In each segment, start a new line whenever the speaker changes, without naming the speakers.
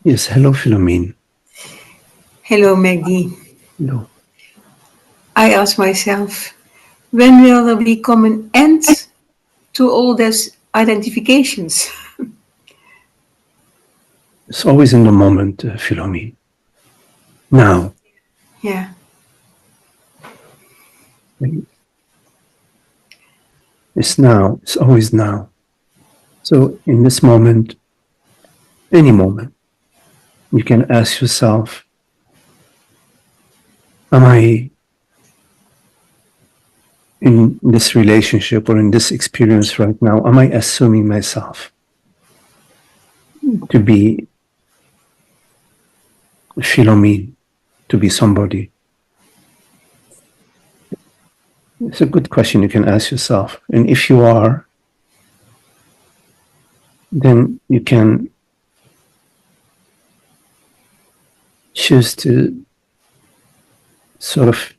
Yes, hello, Philomene.
Hello, Magdi.
Hello.
I ask myself, when will there become an end to all these identifications?
It's always in the moment, Philomene. Now.
Yeah,
It's now. It's always now. So in this moment, any moment, you can ask yourself, am I in this relationship or in this experience right now? Am I assuming myself to be Philomene, to be somebody? It's a good question you can ask yourself. And if you are, then you can choose to sort of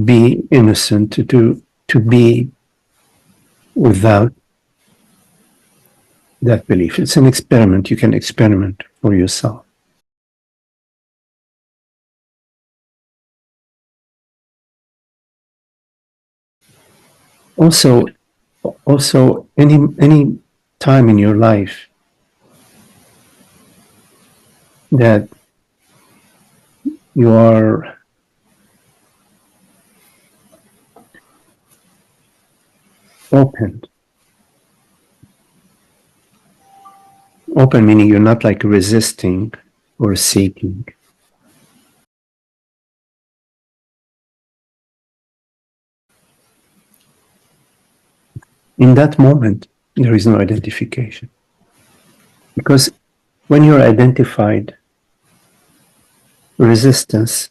be innocent, to be without that belief. It's an experiment. You can experiment for yourself. Also, any time in your life that you are open meaning you're not like resisting or seeking. In that moment, there is no identification. Because when you're identified, resistance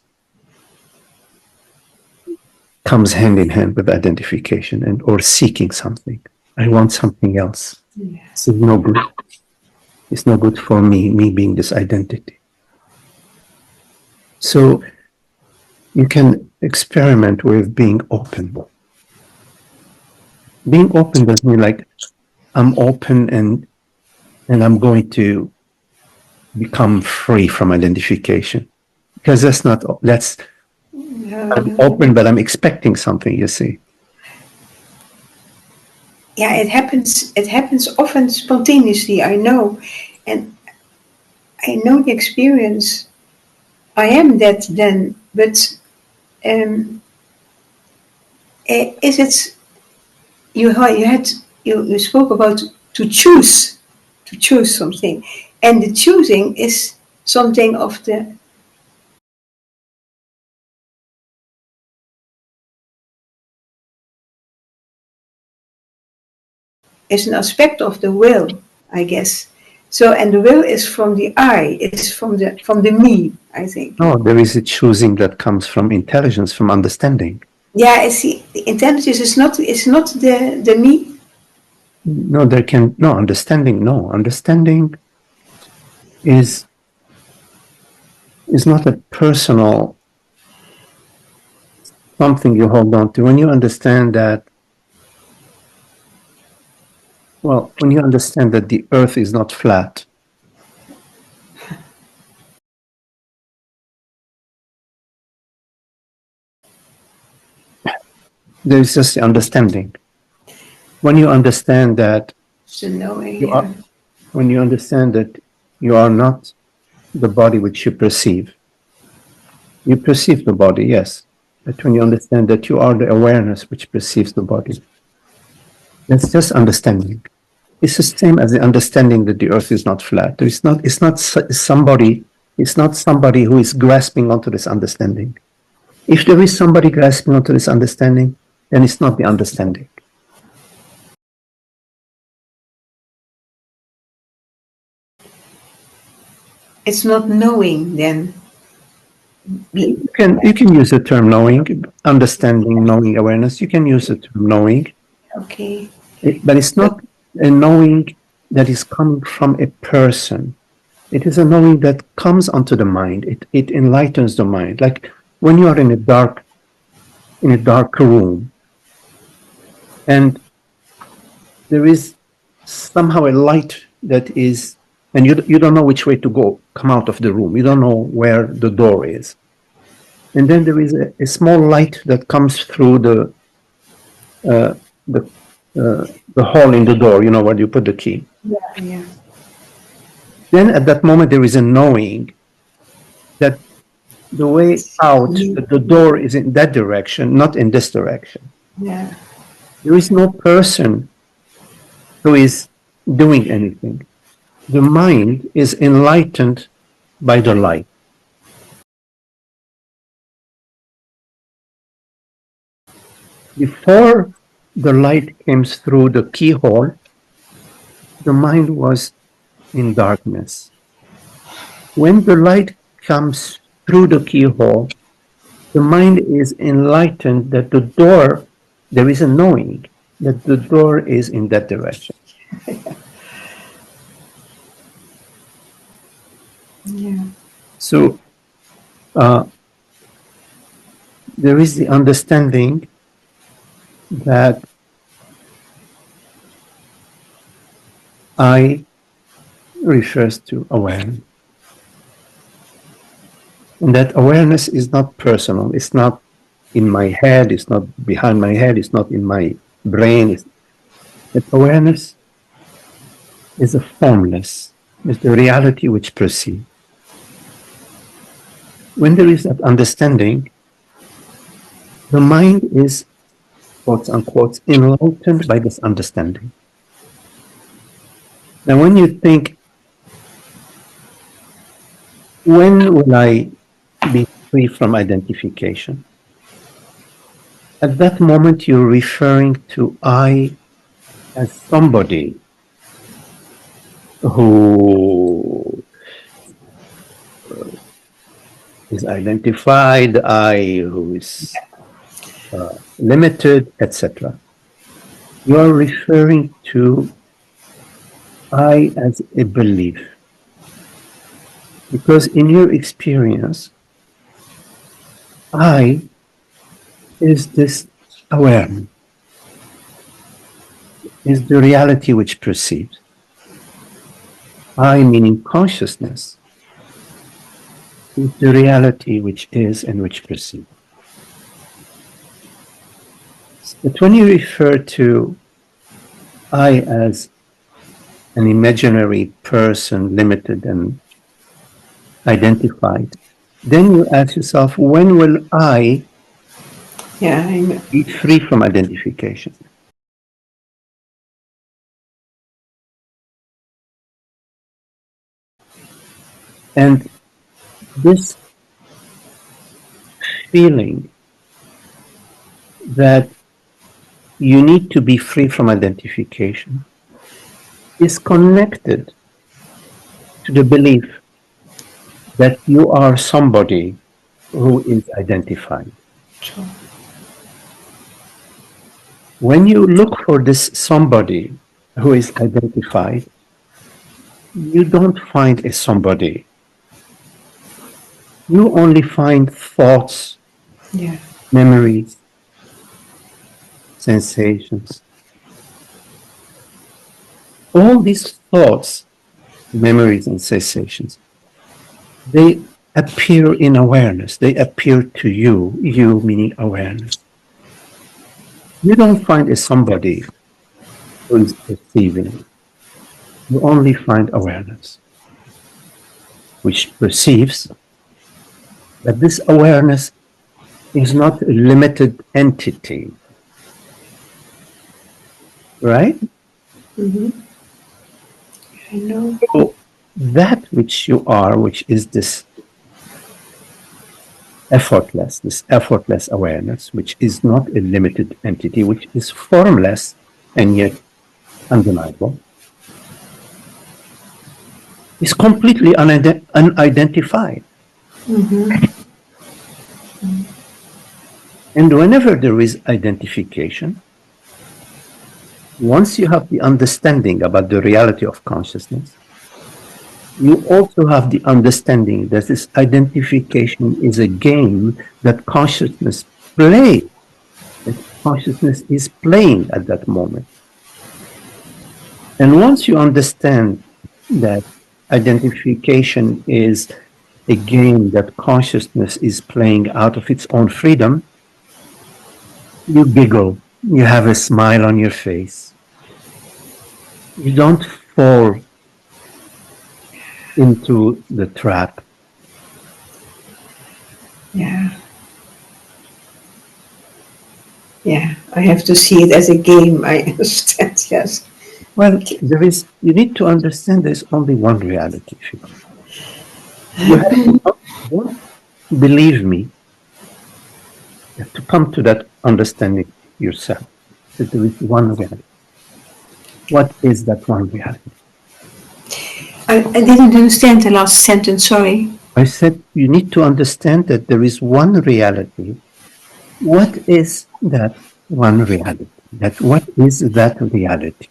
comes hand in hand with identification and or seeking something. I want something else. This is no good. It's no good for me being this identity. So you can experiment with being open. Being open doesn't mean like I'm open and I'm going to become free from identification. Because I'm open, but I'm expecting something, you see.
yeah, it happens. It happens often spontaneously. I know, and I know the experience. I am that then, but is it you spoke about to choose something, and the choosing is something of the is an aspect of the will, I guess. So, and the will is from the I, it's from the me, I think.
No, there is a choosing that comes from intelligence, from understanding.
Yeah, I see. The intelligence is not. It's not the me.
No, understanding. No, understanding is not a personal something you hold on to. When you understand that, when you understand that the earth is not flat, there is just the understanding. When you understand that
So knowing,
you are, when you understand that you are not the body which you perceive the body, yes. But when you understand that you are the awareness which perceives the body, that's just understanding. It's the same as the understanding that the earth is not flat. It's not somebody who is grasping onto this understanding. If there is somebody grasping onto this understanding, then it's not the understanding.
it's not knowing. Then
You can use the term knowing, understanding, knowing, awareness. You can use the term knowing,
okay.
but it's not a knowing that is coming from a person. It is a knowing that comes onto the mind. It enlightens the mind. Like when you are in a dark room, and there is somehow a light that is and you don't know which way to go, come out of the room. You don't know where the door is. And then there is a small light that comes through the hole in the door, you know, where you put the key.
Yeah.
Then at that moment, there is a knowing that the way out, that the door is in that direction, not in this direction.
Yeah.
There is no person who is doing anything. The mind is enlightened by the light. Before the light came through the keyhole, the mind was in darkness. When the light comes through the keyhole, the mind is enlightened that the door, there is a knowing that the door is in that direction.
Yeah.
So there is the understanding that I refers to awareness. And that awareness is not personal. It's not in my head. It's not behind my head. It's not in my brain. That awareness is a formless. It's the reality which perceives. When there is that understanding, the mind is, quote unquote, enlightened by this understanding. Now, when you think, when will I be free from identification? At that moment, you're referring to I as somebody who is identified, I who is limited, etc. You are referring to I as a belief. Because in your experience, I is this awareness, is the reality which perceives. I, meaning consciousness, is the reality which is and which perceives. But when you refer to I as an imaginary person, limited and identified, then you ask yourself, when will I be free from identification? And this feeling that you need to be free from identification is connected to the belief that you are somebody who is identified.
Sure.
When you look for this somebody who is identified, you don't find a somebody. You only find thoughts, memories, sensations. All these thoughts, memories, and sensations, they appear in awareness. They appear to you, you meaning awareness. You don't find a somebody who is perceiving. You only find awareness, which perceives that this awareness is not a limited entity. Right?
Mm-hmm. I know.
So that which you are, which is this effortless awareness, which is not a limited entity, which is formless and yet undeniable, is completely unidentified.
Mm-hmm.
And whenever there is identification, once you have the understanding about the reality of consciousness, you also have the understanding that this identification is a game that consciousness plays, that consciousness is playing at that moment. And once you understand that identification is a game that consciousness is playing out of its own freedom, you giggle, you have a smile on your face. You don't fall into the trap.
Yeah. Yeah, I have to see it as a game, I understand, yes.
Well, you need to understand there's only one reality. You have to, don't believe me, you have to come to that understanding yourself, that there is one reality. What is that one reality?
I didn't understand the last sentence, sorry.
I said you need to understand that there is one reality. What is that one reality? What is that reality?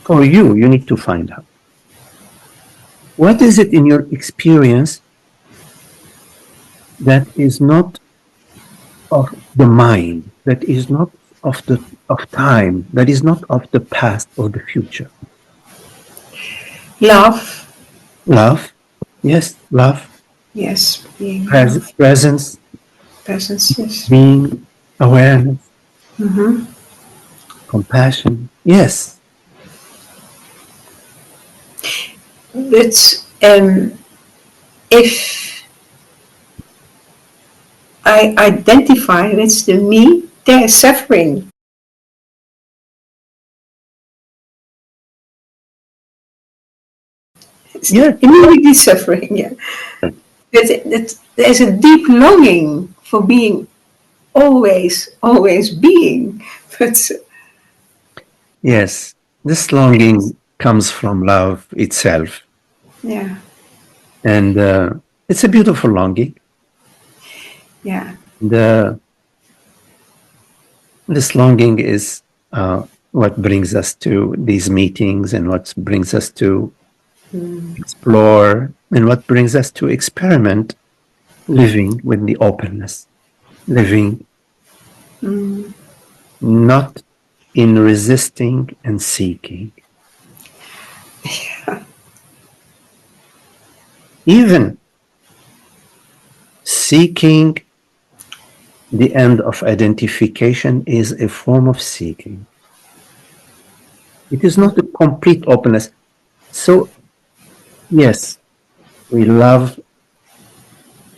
For you, you need to find out. What is it in your experience that is not of the mind, that is not of time, that is not of the past or the future?
Love.
Love, yes, love.
Yes, being love.
Presence,
Presence, yes.
being, awareness,
Mm-hmm.
compassion, yes.
But if I identify with the me, there is suffering. It's
Yes.
immediately suffering, yeah. That there's a deep longing for being always being. But
Yes, this longing comes from love itself.
yeah,
And it's a beautiful longing.
yeah.
This longing is what brings us to these meetings and what brings us to explore and what brings us to experiment living with the openness, living not in resisting and seeking. Even seeking the end of identification is a form of seeking. It is not a complete openness. So, yes, we love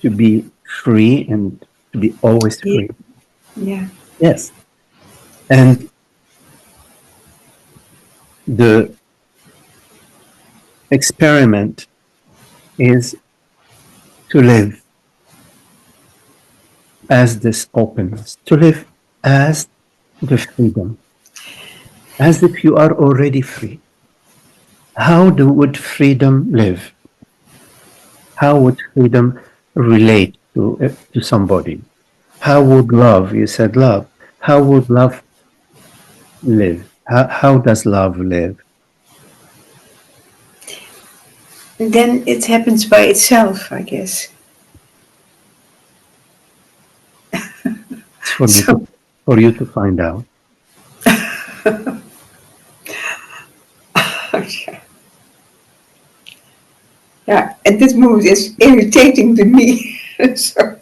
to be free and to be always free.
Yeah.
Yes. And the experiment is to live as this openness, to live as the freedom, as if you are already free. How would freedom live? How would freedom relate to somebody? How would love, you said love, how would love live? How does love live?
And then it happens by itself, I guess.
It's for you
So,
for you to find out.
yeah. Yeah, at this moment it's irritating to me. So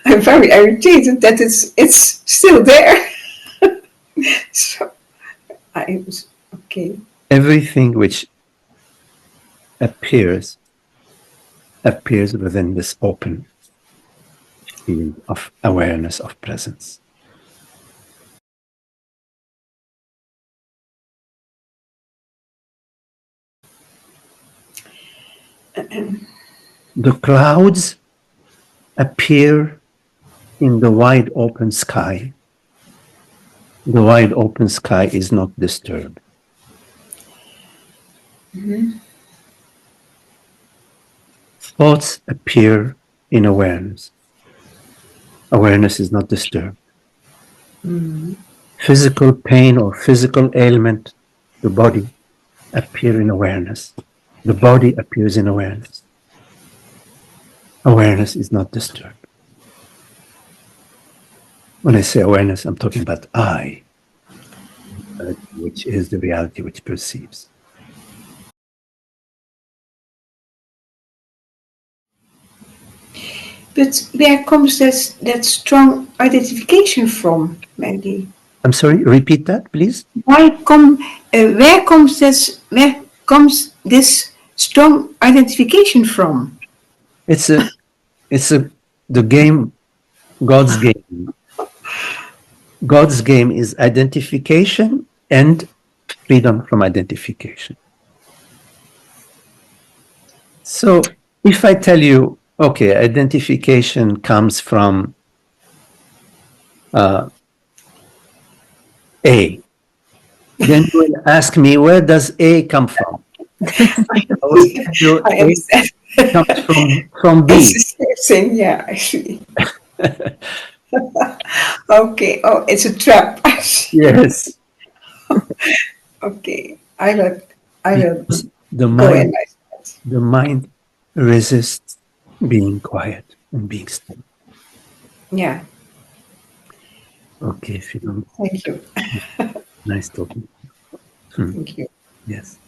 I'm very irritated that it's still there. So I was okay.
Everything which appears within this open field of awareness of presence. The clouds appear in the wide open sky. The wide open sky is not disturbed. Thoughts appear in awareness. Awareness is not disturbed. Physical pain or physical ailment, the body appear in awareness. The body appears in awareness. Awareness is not disturbed. When I say awareness, I'm talking about I, which is the reality which perceives.
But where comes that strong identification from, Magdi?
I'm sorry, repeat that, please.
Where comes this strong identification from?
It's a, it's the game, God's game. God's game is identification and freedom from identification. So if I tell you, okay, identification comes from A, then you will ask me, where does A come from? I will tell you
I
A
understand.
comes from B.
It's the same thing, yeah, I see. Okay, oh, it's a trap. I see.
Yes.
Okay, I will
Because
go in like that.
the mind resists being quiet and being still.
Yeah,
Okay, if you don't,
thank you.
nice talking. Hmm.
Thank you.
Yes.